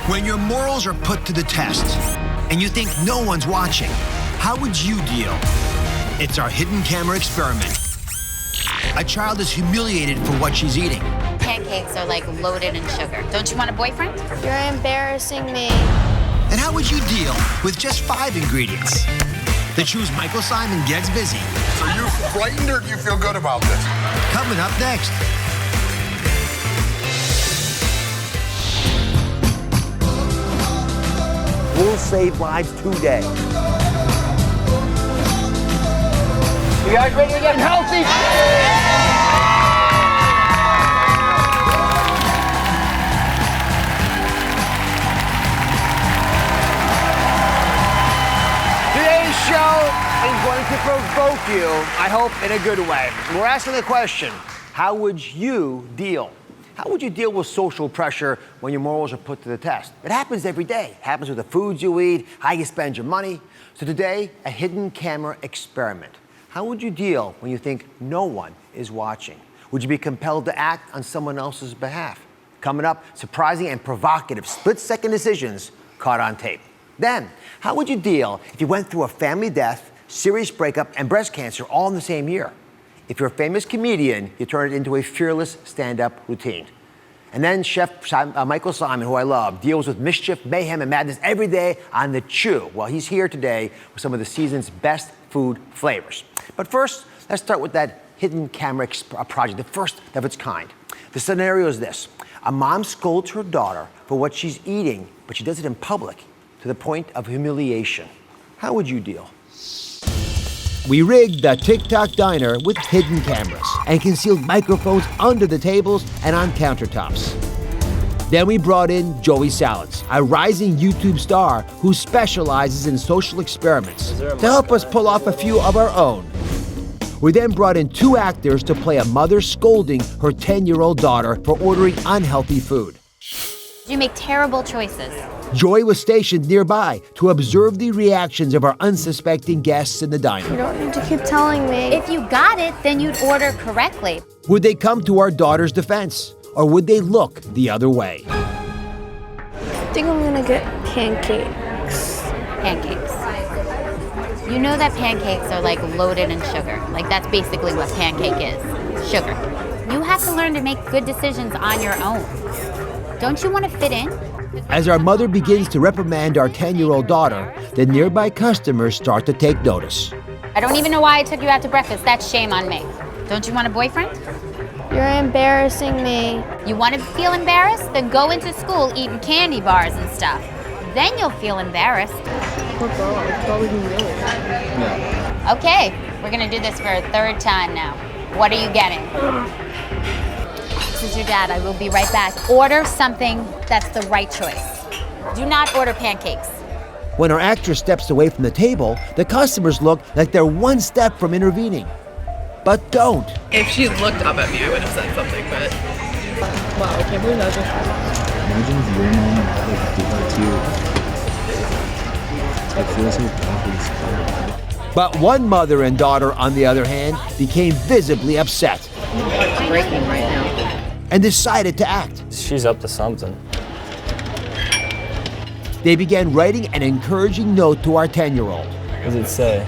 When your morals are put to the test and you think no one's watching, how would you deal? It's our hidden camera experiment. A child is humiliated for what she's eating. Pancakes are like loaded in sugar. Don't you want a boyfriend? You're embarrassing me. And how would you deal with just 5 ingredients? The Choose Michael Symon gets busy. So you're frightened or do you feel good about this? Coming up next. We'll save lives today. You guys ready to get healthy? Today's show is going to provoke you, I hope in a good way. We're asking the question, how would you deal? How would you deal with social pressure when your morals are put to the test? It happens every day. It happens with the foods you eat, how you spend your money. So today, a hidden camera experiment. How would you deal when you think no one is watching? Would you be compelled to act on someone else's behalf? Coming up, surprising and provocative split-second decisions caught on tape. Then, how would you deal if you went through a family death, serious breakup, and breast cancer all in the same year? If you're a famous comedian, you turn it into a fearless stand-up routine. And then Chef Michael Symon, who I love, deals with mischief, mayhem, and madness every day on The Chew. Well, he's here today with some of the season's best food flavors. But first, let's start with that hidden camera project, the first of its kind. The scenario is this. A mom scolds her daughter for what she's eating, but she does it in public to the point of humiliation. How would you deal? We rigged the TikTok diner with hidden cameras and concealed microphones under the tables and on countertops. Then we brought in Joey Salads, a rising YouTube star who specializes in social experiments, to help us pull off a few of our own. We then brought in 2 actors to play a mother scolding her 10-year-old daughter for ordering unhealthy food. You make terrible choices. Joy was stationed nearby to observe the reactions of our unsuspecting guests in the diner. You don't need to keep telling me. If you got it, then you'd order correctly. Would they come to our daughter's defense, or would they look the other way? I think I'm gonna get pancakes. Pancakes. You know that pancakes are like loaded in sugar. Like that's basically what pancake is, sugar. You have to learn to make good decisions on your own. Don't you want to fit in? As our mother begins to reprimand our 10-year-old daughter, the nearby customers start to take notice. I don't even know why I took you out to breakfast. That's shame on me. Don't you want a boyfriend? You're embarrassing me. You want to feel embarrassed? Then go into school eating candy bars and stuff. Then you'll feel embarrassed. Okay, we're gonna do this for a 3rd time now. What are you getting? This is your dad. I will be right back. Order something that's the right choice. Do not order pancakes. When our actress steps away from the table, the customers look like they're one step from intervening. But don't. If she looked up at me, I would have said something, but... Wow, I can't believe that just happened. Imagine if your mom like did that to you. I feel so bad for this. But one mother and daughter, on the other hand, became visibly upset. It's breaking right now. And decided to act. She's up to something. They began writing an encouraging note to our 10-year-old. What does it say?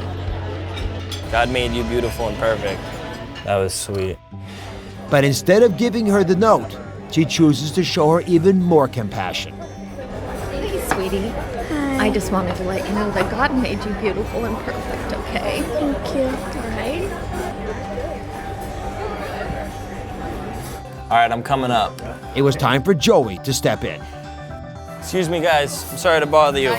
God made you beautiful and perfect. That was sweet. But instead of giving her the note, she chooses to show her even more compassion. Hey, sweetie. Hi. I just wanted to let you know that God made you beautiful and perfect, okay? Thank you. All right? All right, I'm coming up. It was time for Joey to step in. Excuse me, guys. I'm sorry to bother you.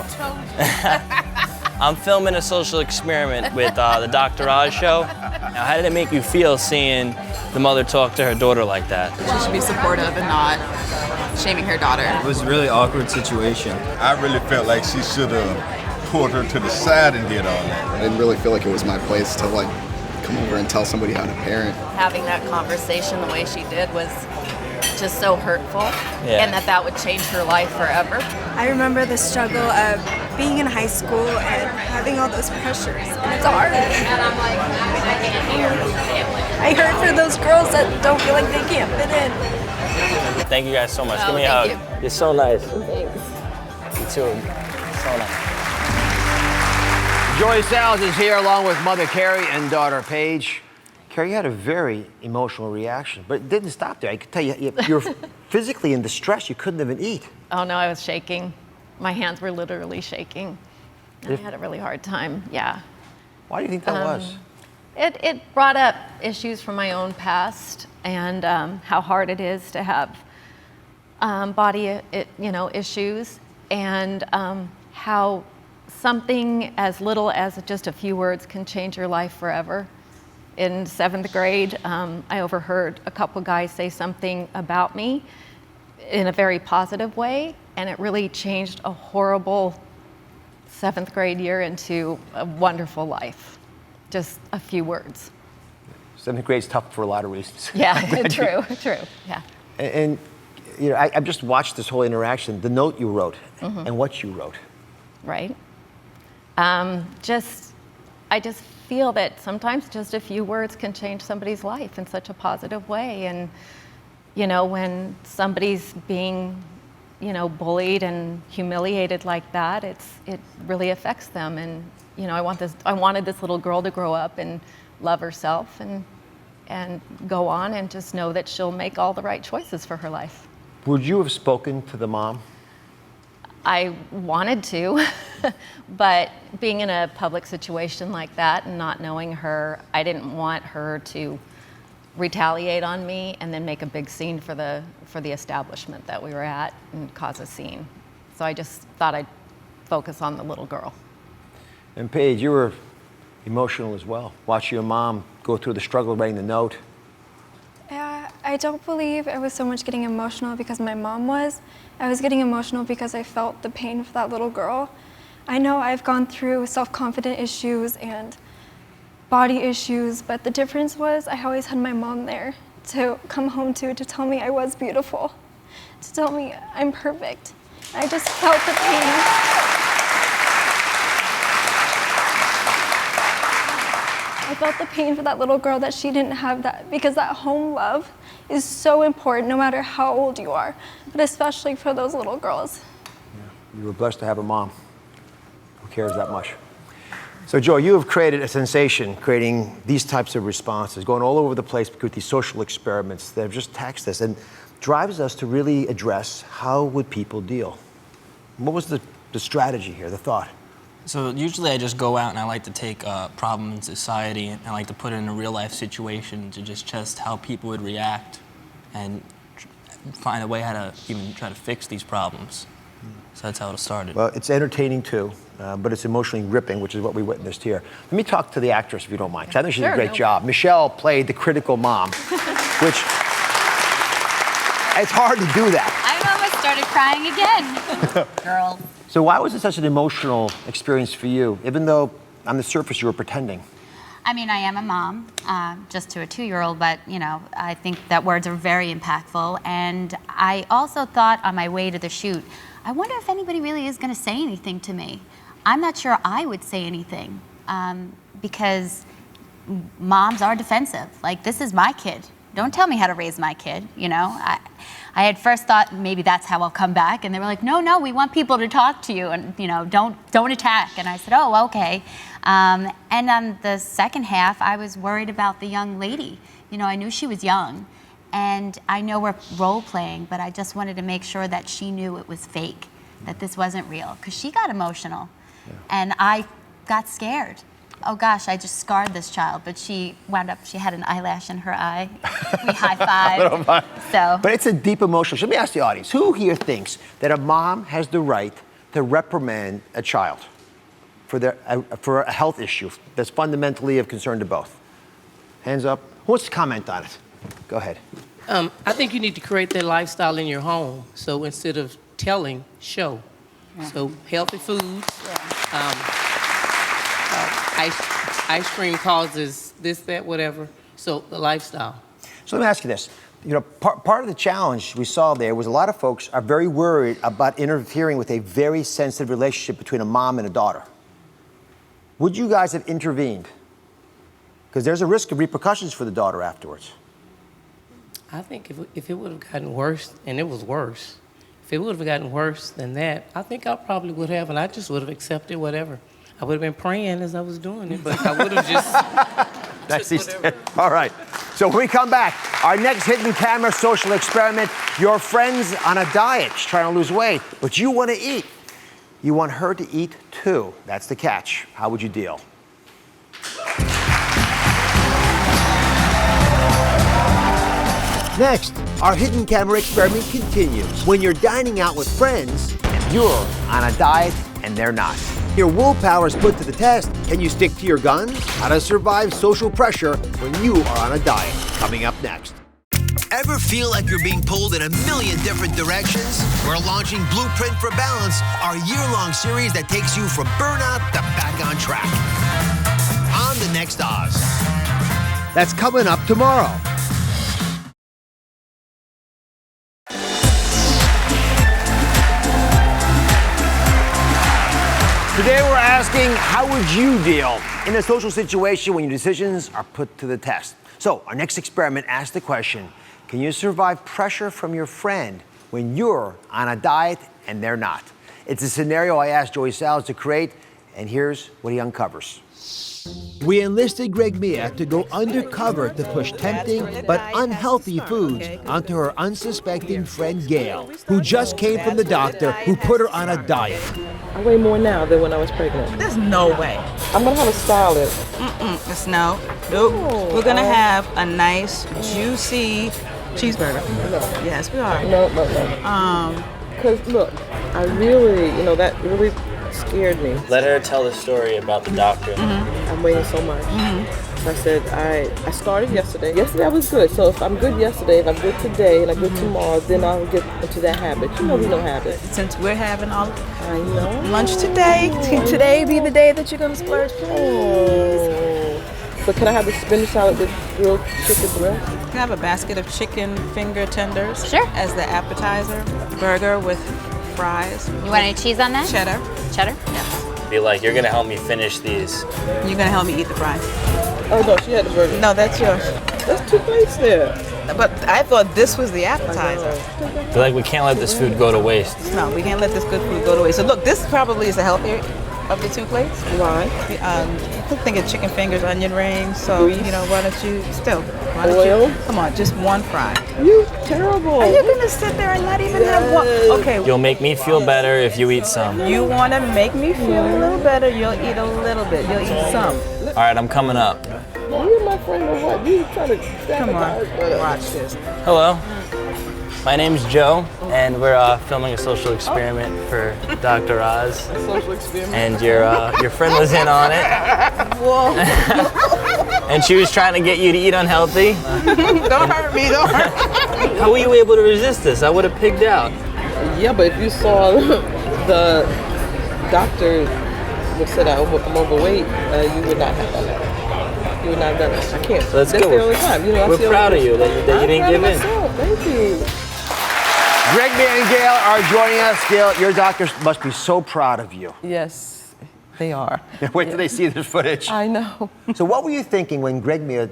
I'm filming a social experiment with the Dr. Oz show. Now, how did it make you feel seeing the mother talk to her daughter like that? She should be supportive and not shaming her daughter. It was a really awkward situation. I really felt like she should have pulled her to the side and did all that. I didn't really feel like it was my place to like come over and tell somebody how to parent. Having that conversation the way she did was just so hurtful, and that would change her life forever. I remember the struggle of being in high school and having all those pressures, and it's hard. I hurt for those girls that don't feel like they can't fit in. Thank you guys so much. Give me a hug. You're so nice. Thanks. You too. So nice. Joey Sal's is here along with mother Carrie and daughter Paige. Carrie, you had a very emotional reaction, but it didn't stop there. I could tell you, you're physically in distress. You couldn't even eat. Oh no, I was shaking. My hands were literally shaking. I had a really hard time, yeah. Why do you think that was? It brought up issues from my own past and how hard it is to have body issues, and how something as little as just a few words can change your life forever. In 7th grade, I overheard a couple guys say something about me in a very positive way, and it really changed a horrible 7th grade year into a wonderful life. Just a few words. 7th grade's tough for a lot of reasons. Yeah, true, yeah. And you know, I've just watched this whole interaction, the note you wrote and what you wrote. Right. I just feel that sometimes just a few words can change somebody's life in such a positive way. And, you know, when somebody's being, you know, bullied and humiliated like that, it really affects them. And, you know, I wanted this little girl to grow up and love herself and go on and just know that she'll make all the right choices for her life. Would you have spoken to the mom? I wanted to, but being in a public situation like that and not knowing her, I didn't want her to retaliate on me and then make a big scene for the establishment that we were at and cause a scene. So I just thought I'd focus on the little girl. And Paige, you were emotional as well. Watching your mom go through the struggle of writing the note. I don't believe I was so much getting emotional because my mom was. I was getting emotional because I felt the pain for that little girl. I know I've gone through self-confidence issues and body issues, but the difference was I always had my mom there to come home to tell me I was beautiful, to tell me I'm perfect. I just felt the pain. I felt the pain for that little girl that she didn't have that, because that home love is so important no matter how old you are, but especially for those little girls. Yeah. You were blessed to have a mom who cares that much. So Joe, you have created a sensation creating these types of responses, going all over the place with these social experiments that have just taxed us and drives us to really address how would people deal. What was the strategy here, the thought? So usually I just go out and I like to take a problem in society and I like to put it in a real life situation to just test how people would react and find a way how to even try to fix these problems. So that's how it started. Well, it's entertaining too, but it's emotionally gripping, which is what we witnessed here. Let me talk to the actress if you don't mind, 'cause I think she did a great job. Michelle played the critical mom, which it's hard to do that. I almost started crying again. Girl. So why was it such an emotional experience for you, even though on the surface you were pretending? I mean, I am a mom, just to a 2-year-old, but, you know, I think that words are very impactful. And I also thought on my way to the shoot, I wonder if anybody really is going to say anything to me. I'm not sure I would say anything, because moms are defensive. Like, this is my kid. Don't tell me how to raise my kid, you know? I had first thought maybe that's how I'll come back, and they were like, no, we want people to talk to you, and you know, don't attack. And I said, oh, okay. And on the second half, I was worried about the young lady. You know, I knew she was young, and I know we're role playing, but I just wanted to make sure that she knew it was fake, that this wasn't real, because she got emotional, and I got scared. Oh gosh, I just scarred this child, but she wound up, she had an eyelash in her eye. We high-fived. So. But it's a deep emotion. Let me ask the audience, who here thinks that a mom has the right to reprimand a child for a health issue that's fundamentally of concern to both? Hands up. Who wants to comment on it? Go ahead. I think you need to create that lifestyle in your home. So instead of telling, show. Yeah. So healthy foods. Yeah. Ice cream causes this, that, whatever. So the lifestyle. So let me ask you this. You know, part of the challenge we saw there was a lot of folks are very worried about interfering with a very sensitive relationship between a mom and a daughter. Would you guys have intervened? Because there's a risk of repercussions for the daughter afterwards. I think if it would have gotten worse, and it was worse, if If it would have gotten worse than that, I think I probably would have, and I just would have accepted whatever. I would have been praying as I was doing it, but I would have just. All right. So when we come back, our next hidden camera social experiment, your friend's on a diet. She's trying to lose weight, but you want to eat. You want her to eat too. That's the catch. How would you deal? Next, our hidden camera experiment continues. When you're dining out with friends, and you're on a diet and they're not. your willpower is put to the test. Can you stick to your guns? How to survive social pressure when you are on a diet. Coming up next. Ever feel like you're being pulled in a million different directions? We're launching Blueprint for Balance, our year-long series that takes you from burnout to back on track. On the next Oz. That's coming up tomorrow. Today we're asking, how would you deal in a social situation when your decisions are put to the test? So our next experiment asks the question, can you survive pressure from your friend when you're on a diet and they're not? It's a scenario I asked Joey Salads to create, and here's what he uncovers. We enlisted Greg Mia to go undercover to push tempting but unhealthy foods onto her unsuspecting friend Gail, who just came from the doctor who put her on a diet. I weigh more now than when I was pregnant. There's no way. I'm gonna have a salad. It's no. Nope. We're gonna have a nice, juicy cheeseburger. No. Yes, we are. No. Because look, I really, that really scared me. Let her tell the story about the doctor. I'm weighing so much. So I said, I started yesterday. Yesterday I was good. So if I'm good yesterday, if I'm good today, and I'm good tomorrow, then I'll get into that habit. We know habits. Since we're having all I know. lunch today, today be the day that you're gonna splurge, please. So can I have the spinach salad with grilled chicken breast? You can have a basket of chicken finger tenders. Sure. As the appetizer. Burger with fries. You want any cheese on that? Cheddar. Cheddar? Yes. Be like, you're gonna help me finish these. You're gonna help me eat the fries. Oh no, she had the burger. No, that's yours. That's 2 plates there. But I thought this was the appetizer. Feel like we can't let this food go to waste. No, we can't let this good food go to waste. So look, this probably is the healthier of the 2 plates. Why? I'm thinking chicken fingers, onion rings. So Grease. why don't you Oil? Come on, just 1 fry. You terrible. Are you gonna sit there and not even have one? Okay. You'll make me feel better if you eat some. You wanna make me feel a little better? You'll eat a little bit. You'll eat some. All right, I'm coming up. You're my friend or what? You trying to Come on, watch this. Hello, my name's Joe, and we're filming a social experiment for Dr. Oz. Social experiment. And your friend was in on it. Whoa. And she was trying to get you to eat unhealthy. Don't hurt me, don't hurt me. How were you able to resist this? I would have pigged out. Yeah, but if you saw the doctor that said I'm overweight, you would not have done that. You would not have done that. I can't. So that's good. The only time. We're proud of you that you didn't give in. Thank you. Greg Mia and Gail are joining us. Gail, your doctors must be so proud of you. Yes, they are. Wait till they see this footage. I know. So what were you thinking when Greg Mia,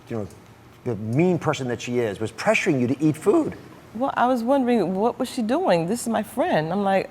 the mean person that she is, was pressuring you to eat food? Well, I was wondering, what was she doing? This is my friend. I'm like,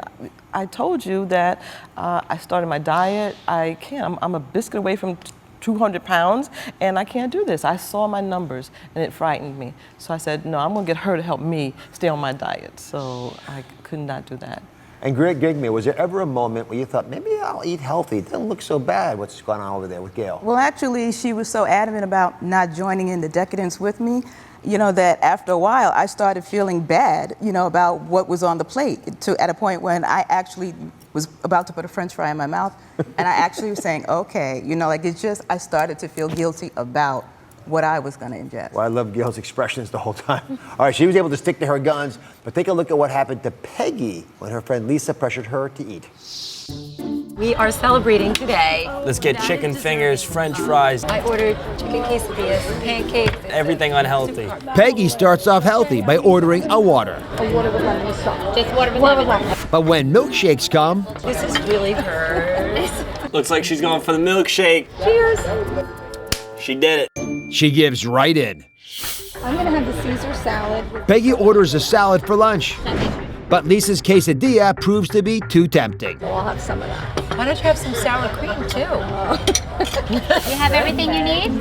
I told you that I started my diet. I can't. I'm a biscuit away from 200 pounds, and I can't do this. I saw my numbers, and it frightened me. So I said, no, I'm going to get her to help me stay on my diet. So I could not do that. And Greg Mia, was there ever a moment where you thought, maybe I'll eat healthy? It doesn't look so bad what's going on over there with Gail. Well, actually, she was so adamant about not joining in the decadence with me, that after a while, I started feeling bad, about what was on the plate, at a point when I actually was about to put a French fry in my mouth, and I actually was saying, okay, I started to feel guilty about what I was gonna ingest. Well, I love Gail's expressions the whole time. All right, she was able to stick to her guns, but take a look at what happened to Peggy when her friend Lisa pressured her to eat. We are celebrating today. Let's get chicken fingers, French fries. I ordered chicken quesadillas, pancakes. Everything unhealthy. Peggy starts off healthy by ordering a water. A water with lemon sauce. Just water with lemon. But when milkshakes come, This is really hers. Looks like she's going for the milkshake. Cheers. She did it. she gives right in. I'm gonna have the Caesar salad. Peggy orders a salad for lunch. But Lisa's quesadilla proves to be too tempting. We'll have some of that. Why don't you have some sour cream too? You have everything you need?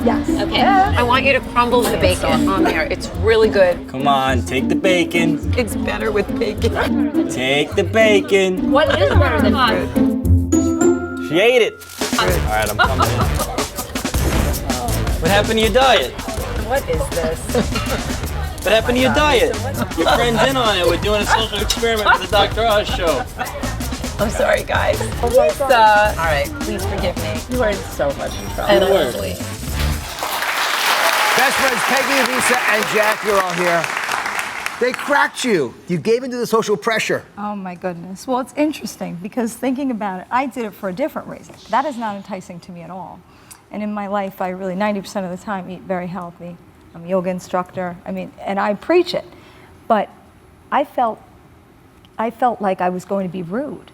Yes. Okay. I want you to crumble the bacon on there. It's really good. Come on, take the bacon. It's better with bacon. Take the bacon. What is better than fruit? She ate it. All right, I'm coming in. What happened to your diet? What is this? What happened to your diet? Your friend's in on it. We're doing a social experiment for the Dr. Oz show. I'm sorry, guys. Lisa. All right, please forgive me. You are in so much trouble. And honestly. Best friends Peggy, Lisa, and Jack, you're all here. They cracked you. You gave into the social pressure. Oh my goodness. Well, it's interesting because thinking about it, I did it for a different reason. That is not enticing to me at all. And in my life, I really 90% of the time eat very healthy. I'm a yoga instructor. I mean, and I preach it. But I felt like I was going to be rude.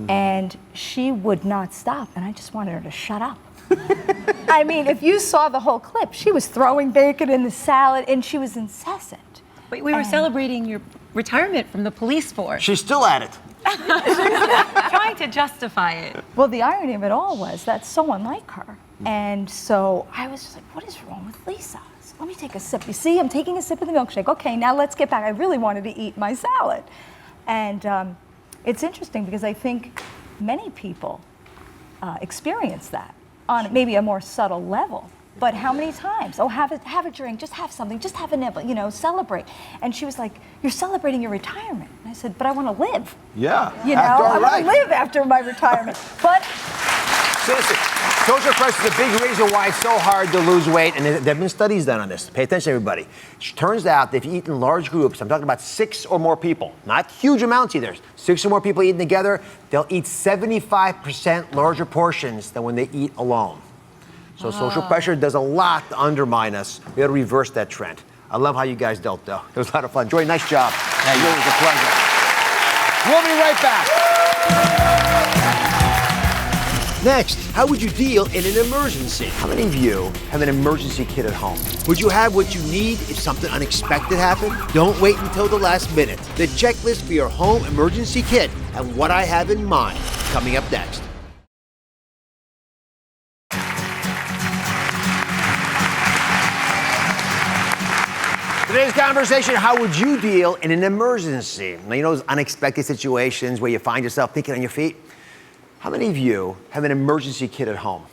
And she would not stop, and I just wanted her to shut up. I mean, if you saw the whole clip, she was throwing bacon in the salad, and she was incessant. But we were celebrating your retirement from the police force. She's still at it. Trying to justify it. Well, the irony of it all was that's so unlike her. And so I was just like, what is wrong with Lisa? So let me take a sip. You see, I'm taking a sip of the milkshake. Okay, now let's get back. I really wanted to eat my salad. And it's interesting because I think many people experience that on maybe a more subtle level. But how many times? Oh, have a drink, just have something, just have a nibble, you know, celebrate. And she was like, you're celebrating your retirement. And I said, but I want to live. Yeah. You know, I want to live after my retirement. But seriously, social pressure is a big reason why it's so hard to lose weight, and there have been studies done on this. Pay attention, everybody. It turns out that if you eat in large groups, I'm talking about 6 or more people, not huge amounts either, 6 or more people eating together, they'll eat 75% larger portions than when they eat alone. So social pressure does a lot to undermine us. We got to reverse that trend. I love how you guys dealt, though. It was a lot of fun. Joy, nice job. It was a pleasure. We'll be right back. Next, how would you deal in an emergency? How many of you have an emergency kit at home? Would you have what you need if something unexpected happened? Don't wait until the last minute. The checklist for your home emergency kit and what I have in mind, coming up next. Today's conversation, how would you deal in an emergency? Now, you know those unexpected situations where you find yourself thinking on your feet? How many of you have an emergency kit at home?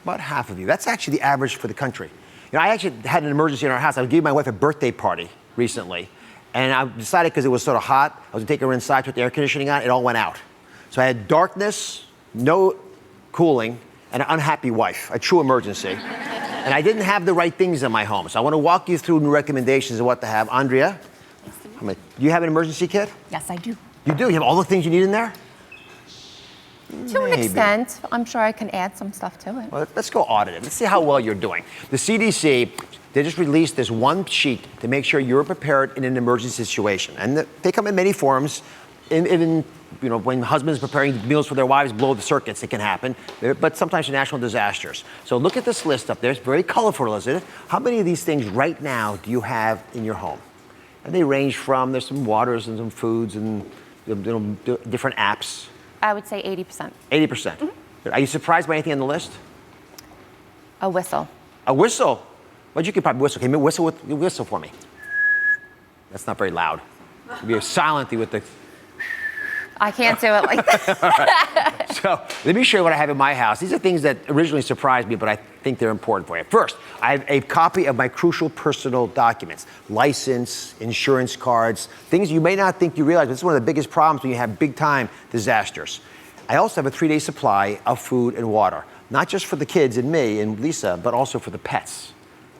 About half of you. That's actually the average for the country. You know, I actually had an emergency in our house. I was giving my wife a birthday party recently, and I decided because it was sort of hot, I was gonna take her inside with the air conditioning on, it all went out. So I had darkness, no cooling, and an unhappy wife, a true emergency. And I didn't have the right things in my home. So I want to walk you through recommendations of what to have. Andrea, do you have an emergency kit? Yes, I do. You do? You have all the things you need in there? To an extent, I'm sure I can add some stuff to it. Well, let's go audit it. Let's see how well you're doing. The CDC, they just released this one sheet to make sure you're prepared in an emergency situation. And they come in many forms. Even you know, when husbands preparing meals for their wives blow the circuits, it can happen. But sometimes for national disasters. So look at this list up there. It's very colorful, isn't it? How many of these things right now do you have in your home? And they range from, there's some waters and some foods and different apps. I would say 80%. 80%. Mm-hmm. Are you surprised by anything on the list? A whistle. A whistle? Well, you could probably whistle. Can you whistle for me? That's not very loud. Be silently with the... I can't do it like that. Right. So let me show you what I have in my house. These are things that originally surprised me, but I think they're important for you. First, I have a copy of my crucial personal documents, license, insurance cards, things you may not think you realize, but this is one of the biggest problems when you have big time disasters. I also have a 3-day supply of food and water, not just for the kids and me and Lisa, but also for the pets.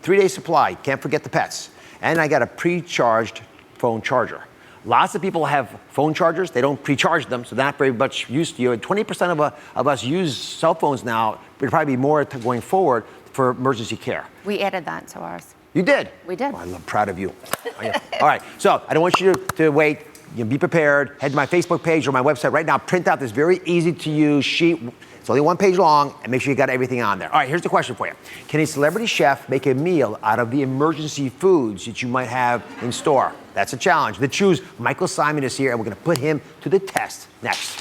3-day supply, can't forget the pets. And I got a pre-charged phone charger. Lots of people have phone chargers. They don't pre-charge them, so they're not very much used to you. And 20% of us use cell phones now. There'll probably be more going forward for emergency care. We added that to ours. You did? We did. Oh, I'm proud of you. Oh, yeah. All right, so I don't want you to wait. You know, be prepared. Head to my Facebook page or my website right now. Print out this very easy-to-use sheet. It's only 1 page long, and make sure you got everything on there. All right, here's the question for you. Can a celebrity chef make a meal out of the emergency foods that you might have in store? That's a challenge. The choose. Michael Symon is here, and we're going to put him to the test next.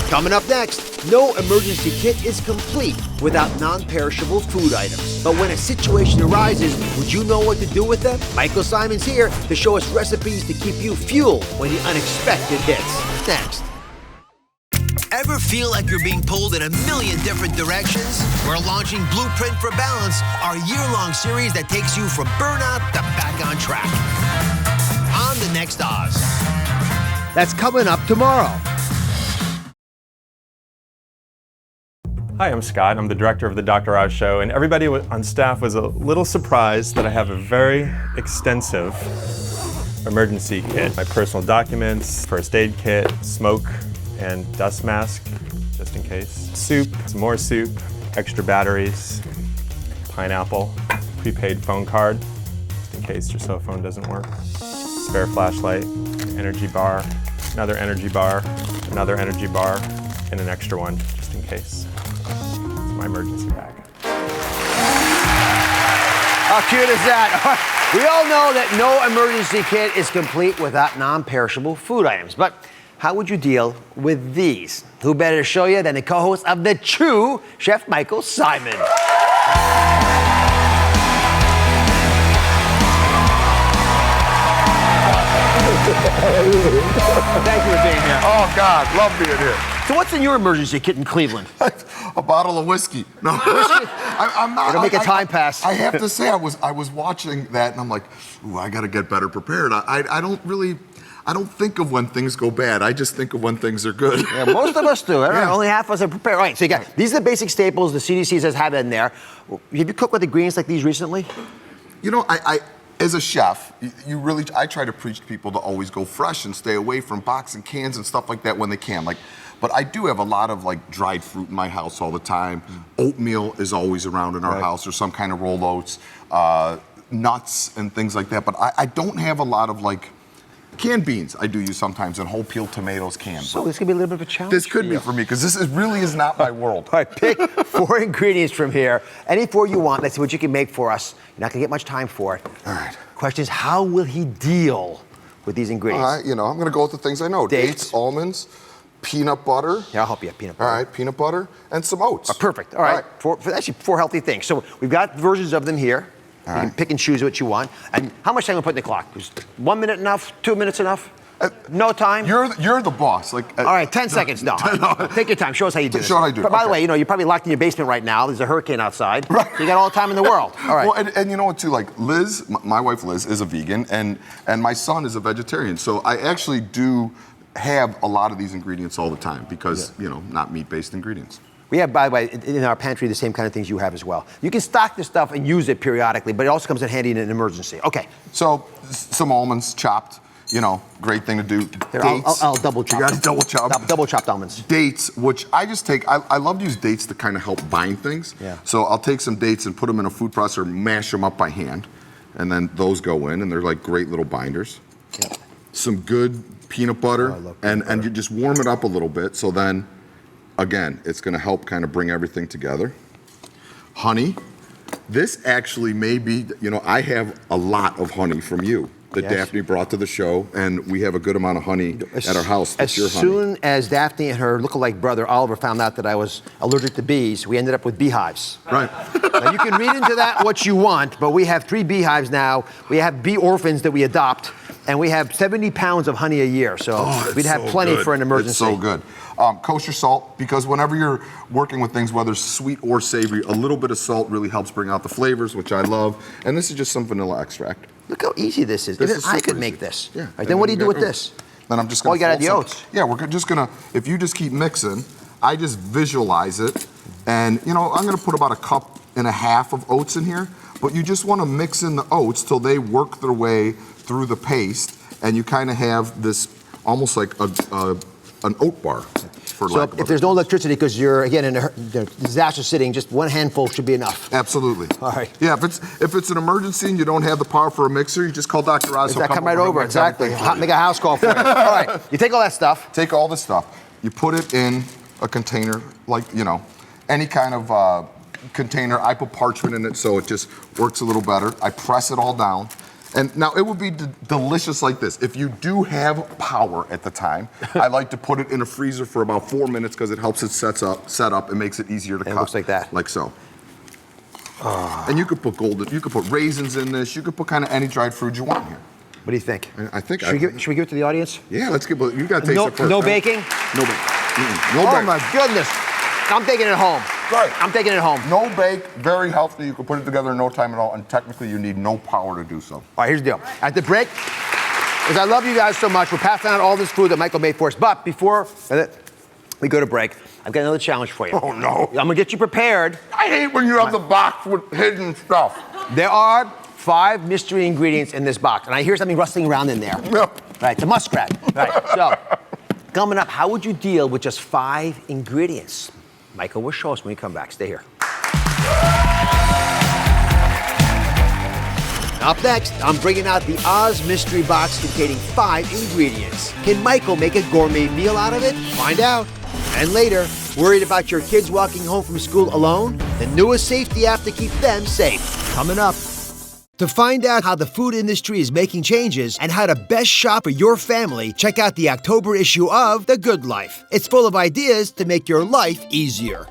Coming up next, no emergency kit is complete without non-perishable food items. But when a situation arises, would you know what to do with them? Michael Symon's here to show us recipes to keep you fueled when the unexpected hits. Next. Ever feel like you're being pulled in a million different directions? We're launching Blueprint for Balance, our year-long series that takes you from burnout to back on track. On the next Oz. That's coming up tomorrow. Hi, I'm Scott. I'm the director of the Dr. Oz Show, and everybody on staff was a little surprised that I have a very extensive emergency kit. My personal documents, first aid kit, smoke and dust mask, just in case. Soup, some more soup, extra batteries, pineapple, prepaid phone card, just in case your cell phone doesn't work. Spare flashlight, energy bar, another energy bar, and an extra one, just in case. It's my emergency bag. How cute is that? We all know that no emergency kit is complete without non-perishable food items, but how would you deal with these? Who better to show you than the co-host of The Chew, Chef Michael Symon. Thank you for being here. Oh, God, love being here. So what's in your emergency kit in Cleveland? A bottle of whiskey. No, I'm not. It'll make a time pass. I have to say, I was watching that, and I'm like, ooh, I got to get better prepared. I don't think of when things go bad. I just think of when things are good. Yeah, most of us do. Only half of us are prepared. All right, so you got these are the basic staples the CDC says have in there. Have you cooked with ingredients like these recently? You know, I as a chef, I try to preach to people to always go fresh and stay away from box and cans and stuff like that when they can. But I do have a lot of dried fruit in my house all the time. Oatmeal is always around in our house, or some kind of rolled oats, nuts and things like that. But I don't have a lot of canned beans. I do use sometimes, and whole peeled tomatoes canned. So this could be a little bit of a challenge. This could be for me, because really is not my world. All right, pick 4 ingredients from here. Any 4 you want. Let's see what you can make for us. You're not gonna get much time for it. All right. Question is, how will he deal with these ingredients? All right, I'm gonna go with the things I know. Dates, almonds, peanut butter. Yeah, I'll help you. Peanut butter. All right, peanut butter, and some oats. Perfect. All right. Actually, 4 healthy things. So we've got versions of them here. You can pick and choose what you want. And how much time we put in the clock? Is 1 minute enough? 2 minutes enough? No time? You're the boss. All right, 10 seconds. No. Take your time. Show us how you do this. Show how I do it. But by the way, you're probably locked in your basement right now. There's a hurricane outside. Right. You got all the time in the world. All right. Well, and you know what, too? Liz, my wife Liz, is a vegan, and my son is a vegetarian. So I actually do have a lot of these ingredients all the time because, not meat-based ingredients. We have, by the way, in our pantry, the same kind of things you have as well. You can stock this stuff and use it periodically, but it also comes in handy in an emergency. Okay. So, some almonds chopped, great thing to do. Here, dates. I'll double chop. You guys double chop? Double chopped almonds. Dates, which I just take, I love to use dates to kind of help bind things. Yeah. So I'll take some dates and put them in a food processor, mash them up by hand, and then those go in, and they're like great little binders. Yeah. Some good peanut butter, and you just warm it up a little bit, so then, again, it's gonna help kind of bring everything together. Honey. This actually may be, I have a lot of honey from you that Daphne brought to the show, and we have a good amount of honey at our house. As soon as Daphne and her lookalike brother Oliver found out that I was allergic to bees, we ended up with beehives. Right. Now, you can read into that what you want, but we have 3 beehives now. We have bee orphans that we adopt, and we have 70 pounds of honey a year, so we'd have plenty for an emergency. It's so good. Kosher salt, because whenever you're working with things, whether sweet or savory, a little bit of salt really helps bring out the flavors, which I love. And this is just some vanilla extract. Look how easy this is. Even I could make this. Yeah. Right, then what do you do with this? Then I'm just going to you got the oats. Yeah, we're just going to, if you just keep mixing, I just visualize it. And, I'm going to put about 1.5 cups of oats in here. But you just want to mix in the oats till they work their way through the paste. And you kind of have this almost like an oat bar. So if there's no electricity, because you're, again, in a disaster sitting, just 1 handful should be enough. Absolutely. All right. Yeah, if it's an emergency and you don't have the power for a mixer, you just call Dr. Oz. He'll come right over, exactly. Make a house call for you. All right, you take all that stuff. Take all this stuff. You put it in a container, any kind of container. I put parchment in it so it just works a little better. I press it all down. And now it would be delicious like this. If you do have power at the time, I like to put it in a freezer for about 4 minutes because it helps it set up and makes it easier to cut. It looks like that. Like so. And you could put raisins in this. You could put kind of any dried fruit you want here. What do you think? I think. Should we give it to the audience? Yeah, let's give it. You got to taste it first. No baking? No bake. No Oh bake. my goodness. I'm taking it home. Right. I'm taking it home. No bake, very healthy. You can put it together in no time at all, and technically you need no power to do so. All right, here's the deal. At the break, because I love you guys so much, we're passing out all this food that Michael made for us. But before we go to break, I've got another challenge for you. Oh, no. I'm gonna get you prepared. I hate when you have the box with hidden stuff. There are 5 mystery ingredients in this box, and I hear something rustling around in there. Yep. Right, it's a muskrat. Right, so coming up, how would you deal with just 5 ingredients? Michael will show us when we come back. Stay here. Up next, I'm bringing out the Oz mystery box containing 5 ingredients. Can Michael make a gourmet meal out of it? Find out. And later, worried about your kids walking home from school alone? The newest safety app to keep them safe. Coming up. To find out how the food industry is making changes and how to best shop for your family, check out the October issue of The Good Life. It's full of ideas to make your life easier.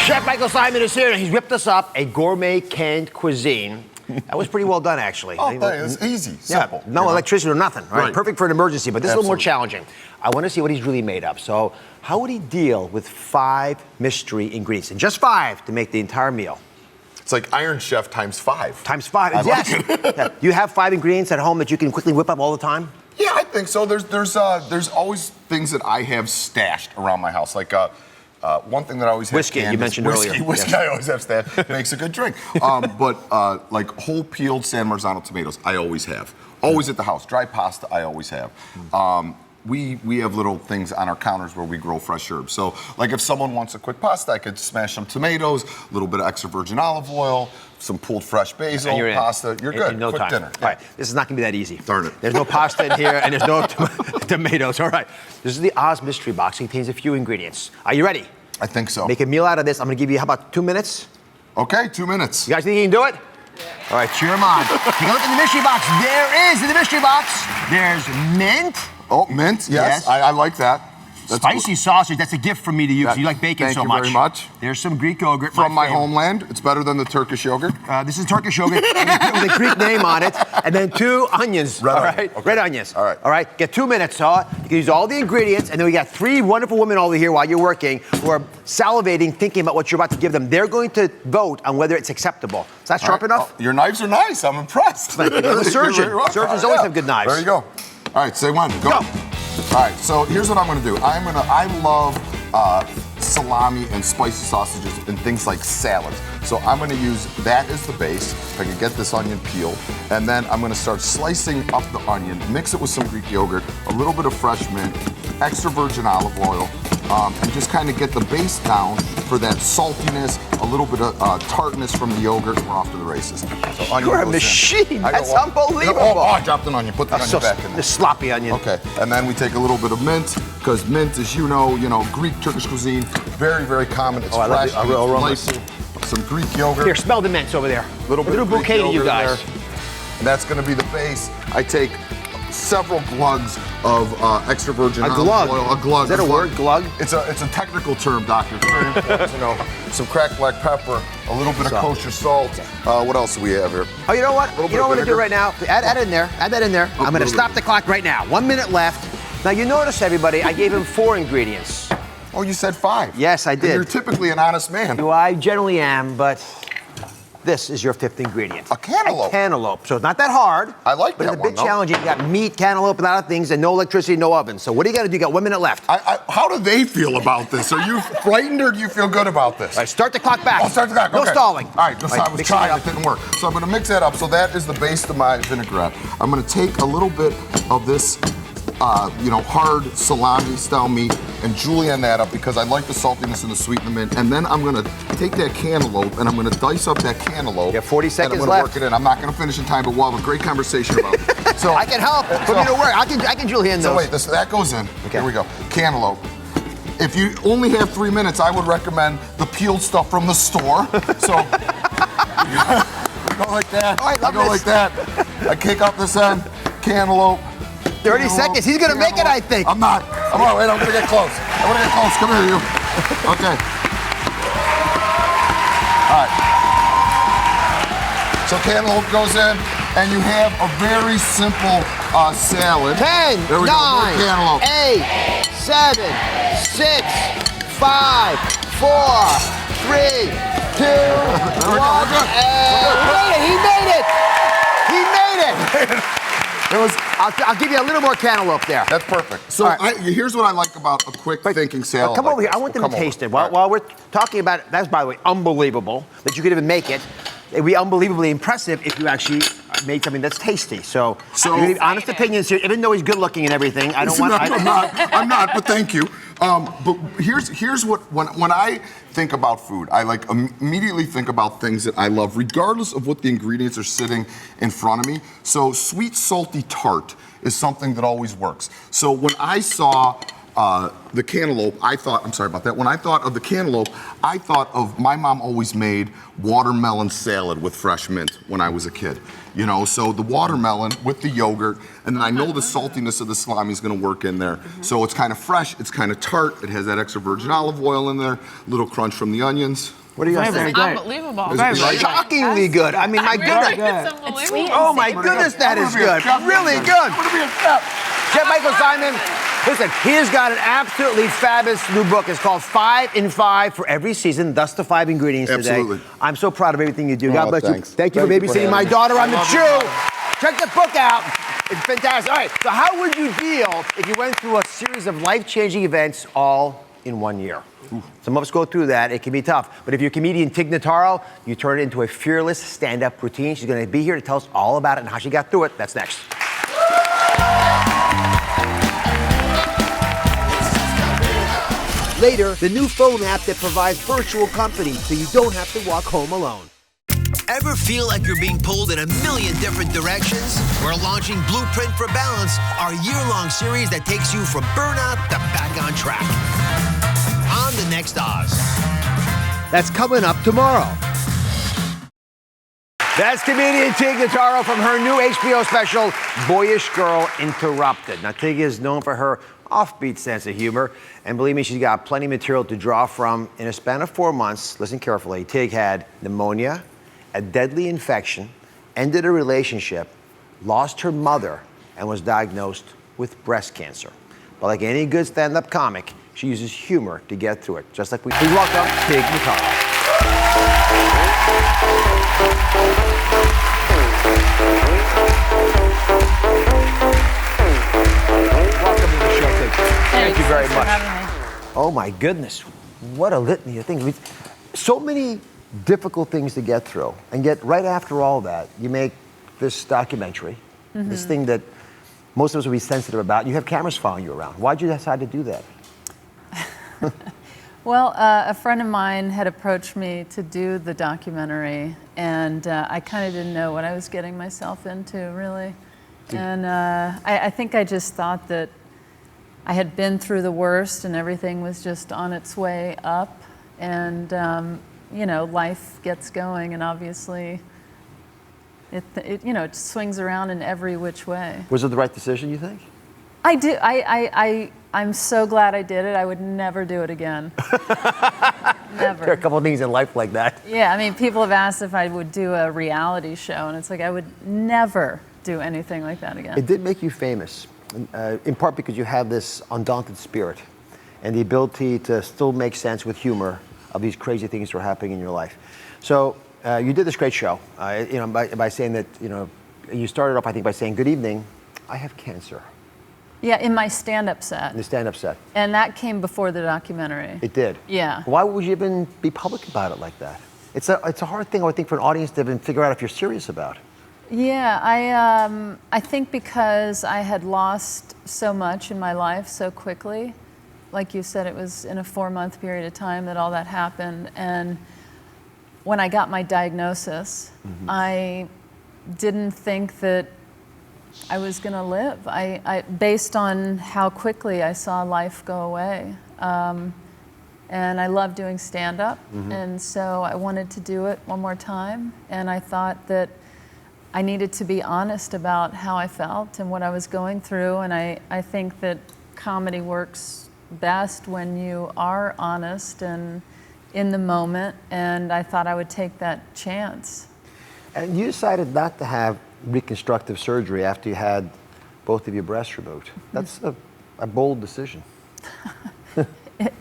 Chef Michael Symon is here, and he's whipped us up a gourmet canned cuisine. That was pretty well done, actually. Oh, it's easy, simple. Yeah, no electricity or nothing. Right? Perfect for an emergency, but this is a little more Absolutely. challenging. I want to see what he's really made of. So, how would he deal with 5 mystery ingredients? And just 5 to make the entire meal. It's like Iron Chef times 5. Times 5, I yes. like it. Yeah. You have 5 ingredients at home that you can quickly whip up all the time? Yeah, I think so. There's always things that I have stashed around my house. Like one thing that I always have Whiskey, canned you is mentioned earlier. Whiskey, Yes. I always have stashed. Makes a good drink. But like whole peeled San Marzano tomatoes, I always have. Always at the house. Dry pasta, I always have. We have little things on our counters where we grow fresh herbs. So, like if someone wants a quick pasta, I could smash some tomatoes, a little bit of extra virgin olive oil, some pulled fresh basil, And you're in. pasta. You're good. In no quick time. dinner. All right, this is not going to be that easy. Darn it. There's no pasta in here, and there's no tomatoes. All right, this is the Oz mystery box. It contains a few ingredients. Are you ready? I think so. Make a meal out of this. I'm going to give you, how about 2 minutes? Okay, 2 minutes. You guys think you can do it? Yeah. All right, cheer them on. Take a look in the mystery box. There is, in the mystery box, there's mint. Oh, mint, yes. I like that. That's Spicy sausage, that's a gift from me to you because you like bacon so much. Thank you very much. There's some Greek yogurt. From my favorite. homeland. It's better than the Turkish yogurt. This is Turkish yogurt with a Greek name on it. And then 2 onions. Red all onion. right? Okay. Red onions. All right. All right. Get 2 minutes, huh? You can use all the ingredients. And then we got 3 wonderful women over here while you're working who are salivating, thinking about what you're about to give them. They're going to vote on whether it's acceptable. Is that sharp enough? Oh, your knives are nice. I'm impressed. I'm a surgeon. You're right. Surgeons always have good knives. There you go. All right, say when. Go. All right, so here's what I'm gonna do. I love salami and spicy sausages and things like salads. So I'm gonna use that as the base. If I can get this onion peeled. And then I'm gonna start slicing up the onion, mix it with some Greek yogurt, a little bit of fresh mint, extra virgin olive oil, and just kind of get the base down for that saltiness, a little bit of tartness from the yogurt, and we're off to the races. So onion You're a goes in. machine. I go, That's unbelievable. Oh, I dropped an onion. Put the onion back in there. The sloppy onion. Okay, and then we take a little bit of mint, because mint, as you know, Greek Turkish cuisine, very, very common. It's I love fresh, the aroma. nice. Some Greek yogurt. Here, smell the mints over there. Little bit of a bouquet to you guys. And that's going to be the base. I take several glugs of extra virgin olive oil. A glug. Is that a word, glug? It's a technical term, doctor. It's very important. Some cracked black pepper, a little bit of kosher salt. What else do we have here? Oh, you know what? You know what I'm gonna do right now? Add in there. Add that in there. I'm gonna stop the clock right now. 1 minute left. Now you notice, everybody, I gave him 4 ingredients. Oh, you said 5. Yes, I did. And you're typically an honest man. Well, I generally am, but this is your 5th ingredient. A cantaloupe. A cantaloupe. So it's not that hard. I like but that it's a bit one, though. challenging. You got meat, cantaloupe, and a lot of things, and no electricity, no oven. So what do you got to do? You got 1 minute left. How do they feel about this? Are you frightened or do you feel good about this? All right, start the clock back. Oh, start the clock. No Okay. stalling. All right, I was mix trying. it It didn't work. So I'm going to mix that up. So that is the base of my vinaigrette. I'm going to take a little bit of this, hard salami-style meat and julienne that up because I like the saltiness and the sweet and the mint. And then I'm going to take that cantaloupe and I'm going to dice up that cantaloupe. You have 40 seconds and I'm going to work it in. I'm not going to finish in time, but we'll have a great conversation about it. So I can help. Put me to work. I can julienne those. So wait, that goes in. Okay. Here we go. Cantaloupe. If you only have 3 minutes, I would recommend the peeled stuff from the store. So go like that. Oh, I love go this. like that. I kick up this end. Cantaloupe. 30 seconds. He's gonna make it, I think. I'm not. I'm not. Wait, I'm gonna get close. I'm gonna get close. Come here, you. Okay. All right. So cantaloupe goes in, and you have a very simple salad. 10, there we 9, go. More cantaloupe. 8, 7, 6, 5, 4, 3, 2, 1. He made it! He made it! It was. I'll give you a little more cantaloupe there. That's perfect. So here's what I like about a quick thinking salad. Come over here. I want them to taste it. While we're talking about it, that's, by the way, unbelievable that you could even make it. It'd be unbelievably impressive if you actually made something that's tasty. So honest opinions here. Even though he's good looking and everything, I don't want. I'm not. But thank you. But here's what when I think about food, I like immediately think about things that I love, regardless of what the ingredients are sitting in front of me. So sweet, salty tart is something that always works. So when I saw the cantaloupe, I'm sorry about that. When I thought of the cantaloupe, I thought of my mom always made watermelon salad with fresh mint when I was a kid. You know, so the watermelon with the yogurt, and then I know the saltiness of the salami is going to work in there. So it's kind of fresh, it's kind of tart, it has that extra virgin olive oil in there, little crunch from the onions. What do you guys think? Unbelievable. It's shockingly good. I mean, my goodness. Oh my goodness, that is good. Really good. Chef Michael Symon, listen, he has got an absolutely fabulous new book. It's called 5 in 5 for every season, thus the 5 ingredients today. Absolutely. I'm so proud of everything you do. God bless thanks. you. Thank you for babysitting my daughter on the chew. You. Check the book out. It's fantastic. All right, so how would you feel if you went through a series of life-changing events all in 1 year? Some of us go through that. It can be tough. But if you're comedian Tig Notaro, you turn it into a fearless stand-up routine. She's going to be here to tell us all about it and how she got through it. That's next. Later, the new phone app that provides virtual company so you don't have to walk home alone. Ever feel like you're being pulled in a million different directions? We're launching Blueprint for Balance, our year-long series that takes you from burnout to back on track. On the next Oz. That's coming up tomorrow. That's comedian Tig Notaro from her new HBO special, Boyish Girl Interrupted. Now, Tig is known for her offbeat sense of humor, and believe me, she's got plenty of material to draw from. In a span of 4 months, listen carefully, Tig had pneumonia, a deadly infection, ended a relationship, lost her mother, and was diagnosed with breast cancer. But like any good stand-up comic, she uses humor to get through it, just like we welcome Tig Notaro. Welcome to the show, Tig. Thank you very much. Oh my goodness, what a litany of things. So many difficult things to get through, and yet right after all that, you make this documentary, this thing that most of us would be sensitive about. You have cameras following you around. Why'd you decide to do that? Well, a friend of mine had approached me to do the documentary, and I kind of didn't know what I was getting myself into, really. And I think I just thought that I had been through the worst and everything was just on its way up. And, you know, life gets going, and obviously it swings around in every which way. Was it the right decision, you think? I do. I'm so glad I did it. I would never do it again. Never. There are a couple of things in life like that. Yeah, I mean, people have asked if I would do a reality show, and it's like I would never do anything like that again. It did make you famous, in part because you have this undaunted spirit and the ability to still make sense with humor of these crazy things that are happening in your life. So you did this great show, by saying that, you started off, I think, by saying, "Good evening, I have cancer." Yeah, in my stand-up set. In the stand-up set. And that came before the documentary. It did? Yeah. Why would you even be public about it like that? It's a hard thing, I would think, for an audience to even figure out if you're serious about. Yeah, I think because I had lost so much in my life so quickly. Like you said, it was in a 4-month period of time that all that happened. And when I got my diagnosis, I didn't think that I was going to live. Based on how quickly I saw life go away. And I love doing stand-up, and so I wanted to do it one more time. And I thought that I needed to be honest about how I felt and what I was going through. And I think that comedy works best when you are honest and in the moment. And I thought I would take that chance. And you decided not to have reconstructive surgery after you had both of your breasts removed. That's a bold decision.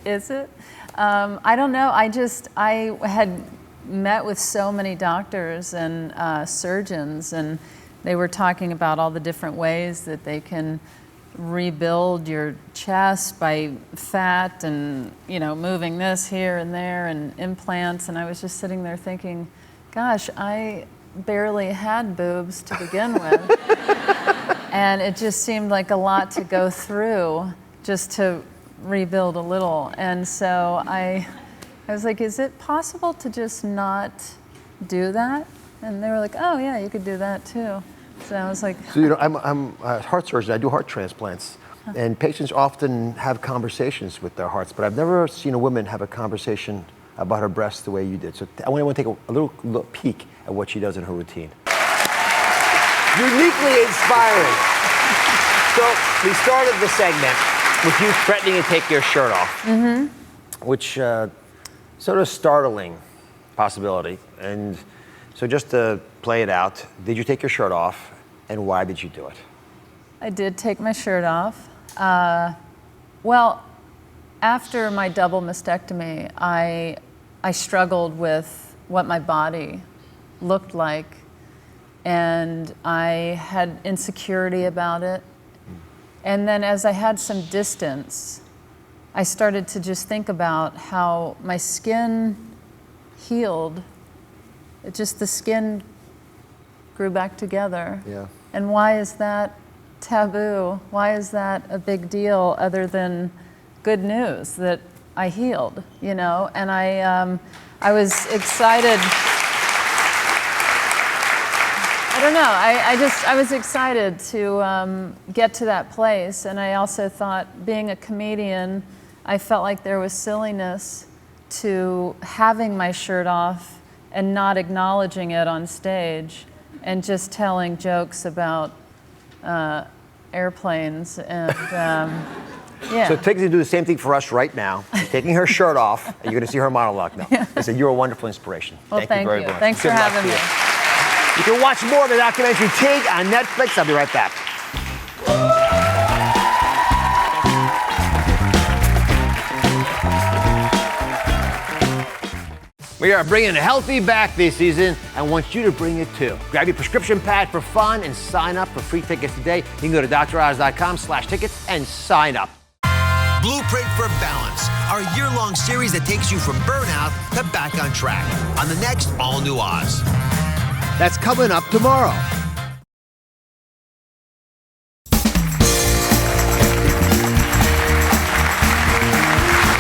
Is it? I don't know. I had met with so many doctors and surgeons, and they were talking about all the different ways that they can rebuild your chest by fat and, moving this here and there and implants. And I was just sitting there thinking, gosh, I barely had boobs to begin with. And it just seemed like a lot to go through just to rebuild a little. And so I was like, is it possible to just not do that? And they were like, oh yeah, you could do that too. So I was like, so I'm a heart surgeon. I do heart transplants, and patients often have conversations with their hearts, but I've never seen a woman have a conversation about her breasts the way you did. So I want to take a little peek at what she does in her routine. Uniquely inspiring. So we started the segment with you threatening to take your shirt off, which sort of startling possibility. And so just to play it out, did you take your shirt off, and why did you do it? I did take my shirt off. Well, after my double mastectomy, I struggled with what my body looked like, and I had insecurity about it. And then as I had some distance, I started to just think about how my skin healed. The skin grew back together. Yeah. And why is that taboo? Why is that a big deal other than good news that I healed, And I was excited. I don't know, I was excited to get to that place. And I also thought, being a comedian, I felt like there was silliness to having my shirt off and not acknowledging it on stage and just telling jokes about airplanes and yeah. So Tig's gonna do the same thing for us right now, taking her shirt off, and you're gonna see her monologue now. I said, you're a wonderful inspiration. Well, thank you very much. Thanks for having me. You can watch more of the documentary Tig on Netflix. I'll be right back. We are bringing Healthy back this season. I want you to bring it too. Grab your prescription pad for fun and sign up for free tickets today. You can go to droz.com/tickets and sign up. Blueprint for Balance, our year-long series that takes you from burnout to back on track on the next All New Oz. That's coming up tomorrow.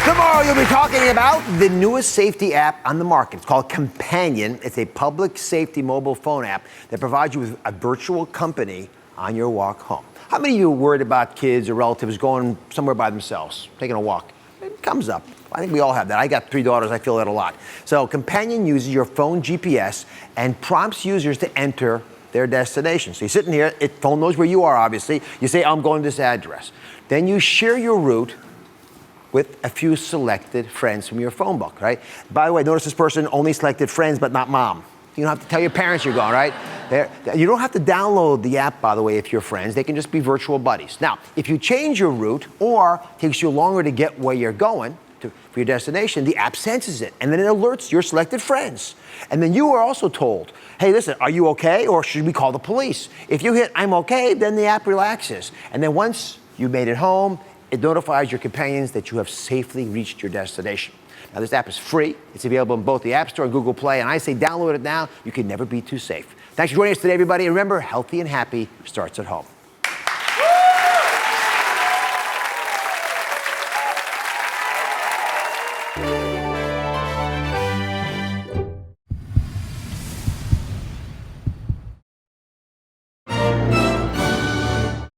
Tomorrow you'll be talking about the newest safety app on the market. It's called Companion. It's a public safety mobile phone app that provides you with a virtual company on your walk home. How many of you are worried about kids or relatives going somewhere by themselves, taking a walk? It comes up. I think we all have that. I got 3 daughters. I feel that a lot. So Companion uses your phone GPS and prompts users to enter their destination. So you're sitting here, phone knows where you are, obviously. You say, I'm going to this address. Then you share your route with a few selected friends from your phone book, right? By the way, notice this person only selected friends, but not mom. You don't have to tell your parents you're going, right? You don't have to download the app, by the way, if you're friends. They can just be virtual buddies. Now, if you change your route or it takes you longer to get where you're going for your destination, the app senses it, and then it alerts your selected friends. And then you are also told, hey, listen, are you okay, or should we call the police? If you hit I'm okay, then the app relaxes. And then once you made it home, it notifies your companions that you have safely reached your destination. Now, this app is free. It's available in both the App Store and Google Play, and I say download it now. You can never be too safe. Thanks for joining us today, everybody. And remember, healthy and happy starts at home.